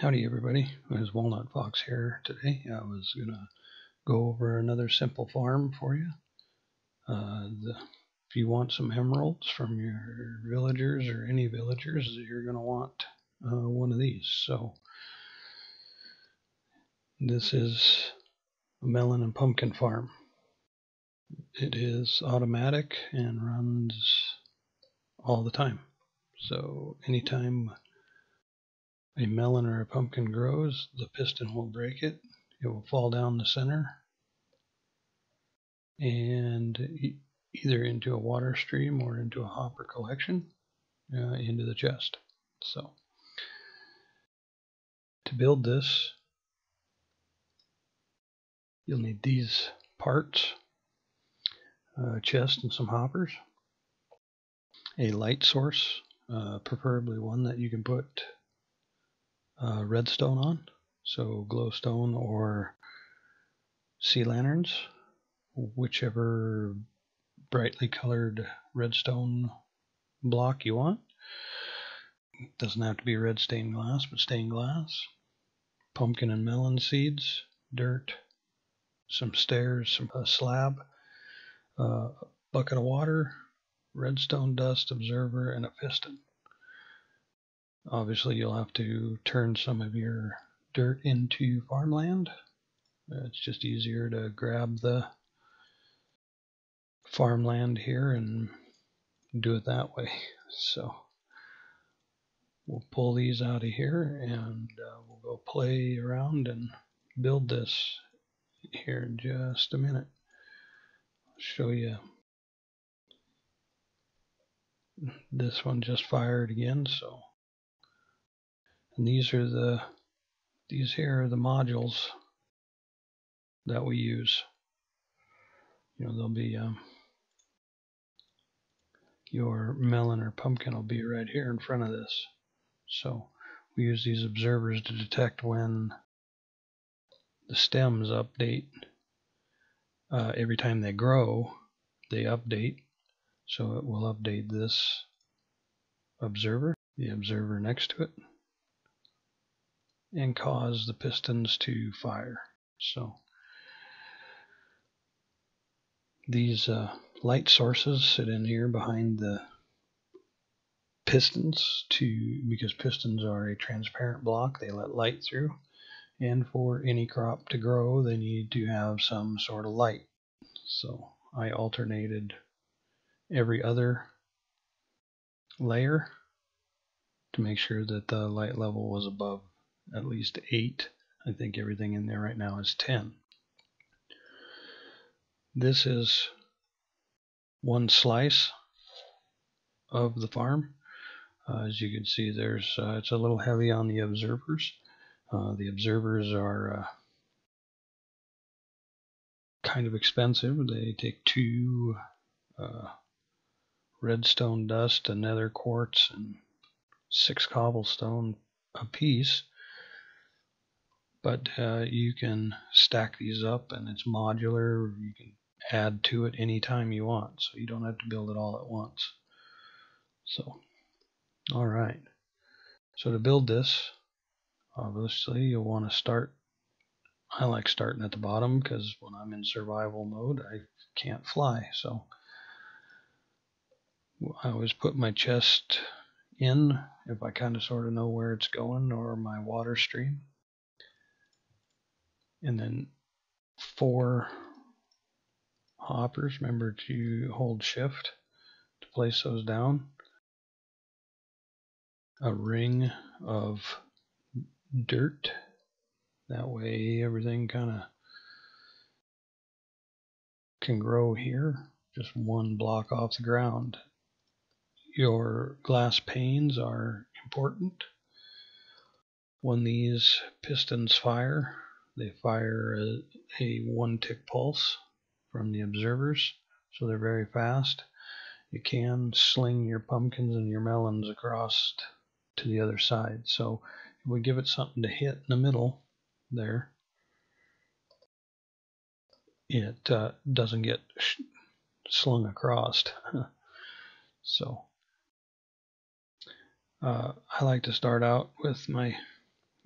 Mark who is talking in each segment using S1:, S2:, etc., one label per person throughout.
S1: Howdy everybody, it's Walnut Fox here today. I was going to go over another simple farm for you. If you want some emeralds from your villagers or any villagers, you're going to want one of these. So this is a melon and pumpkin farm. It is automatic and runs all the time. So anytime a melon or a pumpkin grows, the piston will break it. It will fall down the center and either into a water stream or into a hopper collection into the chest. So to build this, you'll need these parts, a chest and some hoppers, a light source, preferably one that you can put redstone on, so glowstone or sea lanterns, whichever brightly colored redstone block you want. It doesn't have to be red stained glass, but stained glass. Pumpkin and melon seeds, dirt, some stairs, a slab, a bucket of water, redstone dust, observer, and a piston. Obviously you'll have to turn some of your dirt into farmland. It's just easier to grab the farmland here and do it that way. So we'll pull these out of here and we'll go play around and build this here in just a minute. I'll show you. This one just fired again, so. And these here are the modules that we use. They'll be your melon or pumpkin will be right here in front of this. So we use these observers to detect when the stems update. Every time they grow, they update. So it will update this observer, the observer next to it, and cause the pistons to fire. So these light sources sit in here behind the pistons because pistons are a transparent block. They let light through, and for any crop to grow they need to have some sort of light. So I alternated every other layer to make sure that the light level was above at least 8. I think everything in there right now is 10. This is one slice of the farm. As you can see, it's a little heavy on the observers. The observers are kind of expensive. They take 2 redstone dust, a nether quartz, and 6 cobblestone a piece. But you can stack these up, and it's modular. You can add to it anytime you want, so you don't have to build it all at once. So, all right. So to build this, obviously you'll want to start. I like starting at the bottom because when I'm in survival mode, I can't fly. So I always put my chest in if I kind of sort of know where it's going, or my water stream. And then 4 hoppers. Remember to hold shift to place those down. A ring of dirt. That way everything kind of can grow here. Just 1 block off the ground. Your glass panes are important. When these pistons fire, they fire a 1-tick pulse from the observers, so they're very fast. You can sling your pumpkins and your melons across to the other side. So if we give it something to hit in the middle there, it doesn't get slung across. So I like to start out with my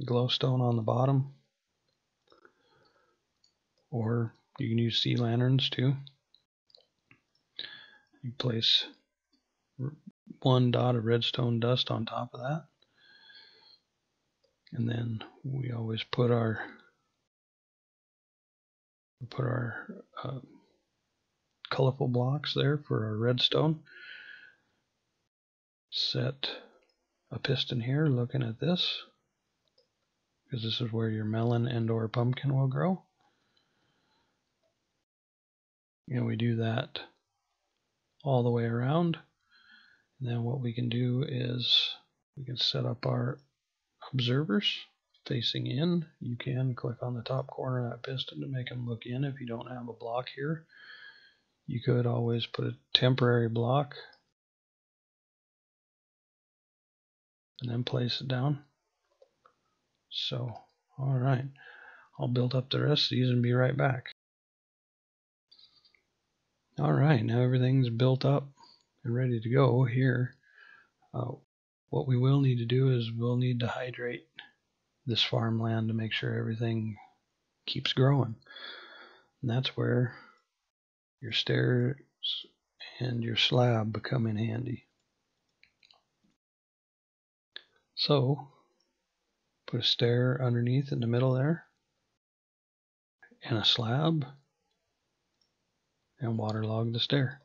S1: glowstone on the bottom, or you can use sea lanterns too. You place one dot of redstone dust on top of that, and then we always put our colorful blocks there for our redstone. Set a piston here looking at this, because this is where your melon and or pumpkin will grow. And we do that all the way around. And then what we can do is we can set up our observers facing in. You can click on the top corner of that piston to make them look in if you don't have a block here. You could always put a temporary block and then place it down. So, alright, I'll build up the rest of these and be right back. Alright, now everything's built up and ready to go here. What we will need to do is we'll need to hydrate this farmland to make sure everything keeps growing. And that's where your stairs and your slab become in handy. So, put a stair underneath in the middle there, and a slab, and waterlog the stair.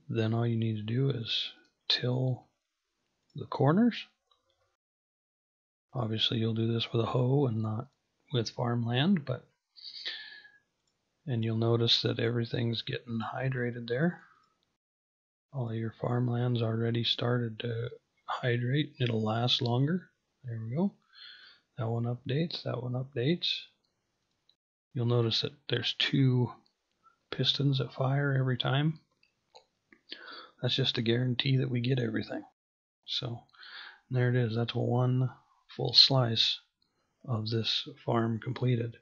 S1: Then all you need to do is till the corners. Obviously you'll do this with a hoe and not with farmland, and you'll notice that everything's getting hydrated there. All your farmland's already started to hydrate. It'll last longer. There we go. That one updates, that one updates. You'll notice that there's 2 pistons that fire every time. That's just a guarantee that we get everything. So there it is. That's one full slice of this farm completed.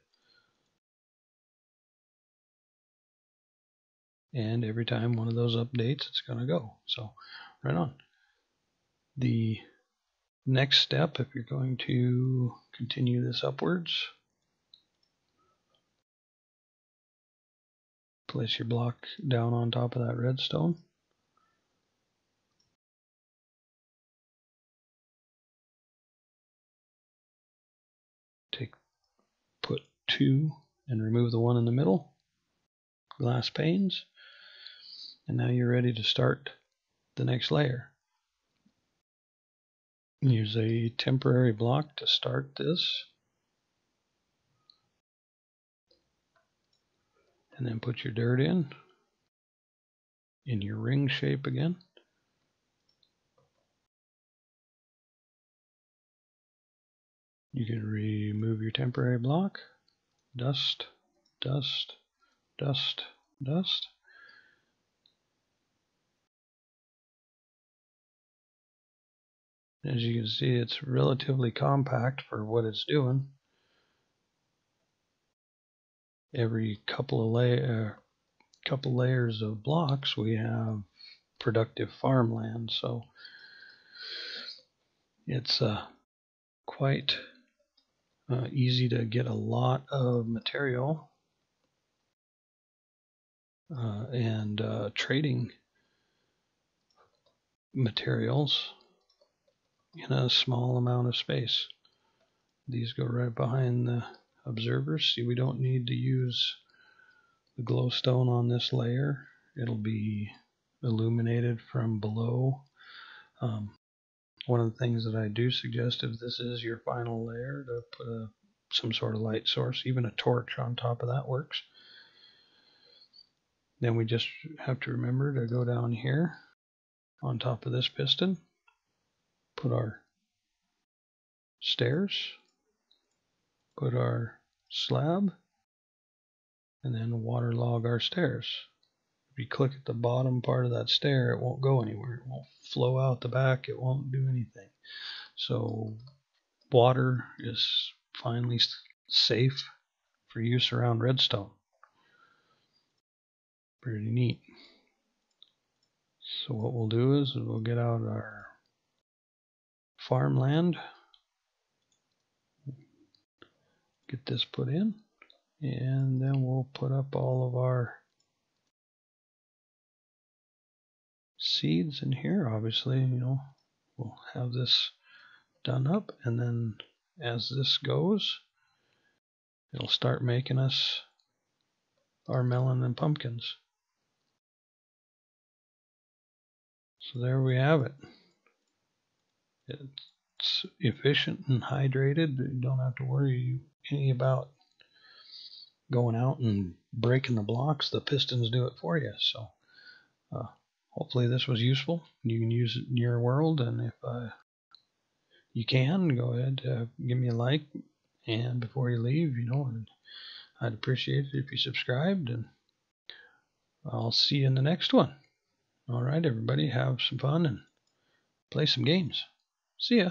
S1: And every time one of those updates, it's going to go. So right on. The next step, if you're going to continue this upwards, place your block down on top of that redstone. Put 2 and remove the one in the middle. Glass panes. And now you're ready to start the next layer. Use a temporary block to start this. And then put your dirt in your ring shape again. You can remove your temporary block. Dust, dust, dust, dust. As you can see, it's relatively compact for what it's doing. Every couple of layers of blocks, we have productive farmland. So it's quite easy to get a lot of material and trading materials in a small amount of space. These go right behind the observers. See, we don't need to use the glowstone on this layer. It'll be illuminated from below. One of the things that I do suggest, if this is your final layer, to put some sort of light source. Even a torch on top of that works. Then we just have to remember to go down here on top of this piston, put our stairs, put our slab, and then waterlog our stairs. If you click at the bottom part of that stair, it won't go anywhere. It won't flow out the back. It won't do anything. So water is finally safe for use around redstone. Pretty neat. So what we'll do is we'll get out our farmland. Get this put in, and then we'll put up all of our seeds in here. Obviously, we'll have this done up, and then as this goes, it'll start making us our melon and pumpkins. So there we have it. It's efficient and hydrated. You don't have to worry any about going out and breaking the blocks. The pistons do it for you. So hopefully this was useful. You can use it in your world, and if you can, go ahead, give me a like, and before you leave, I'd appreciate it if you subscribed, and I'll see you in the next one. All right, everybody, have some fun and play some games. See ya.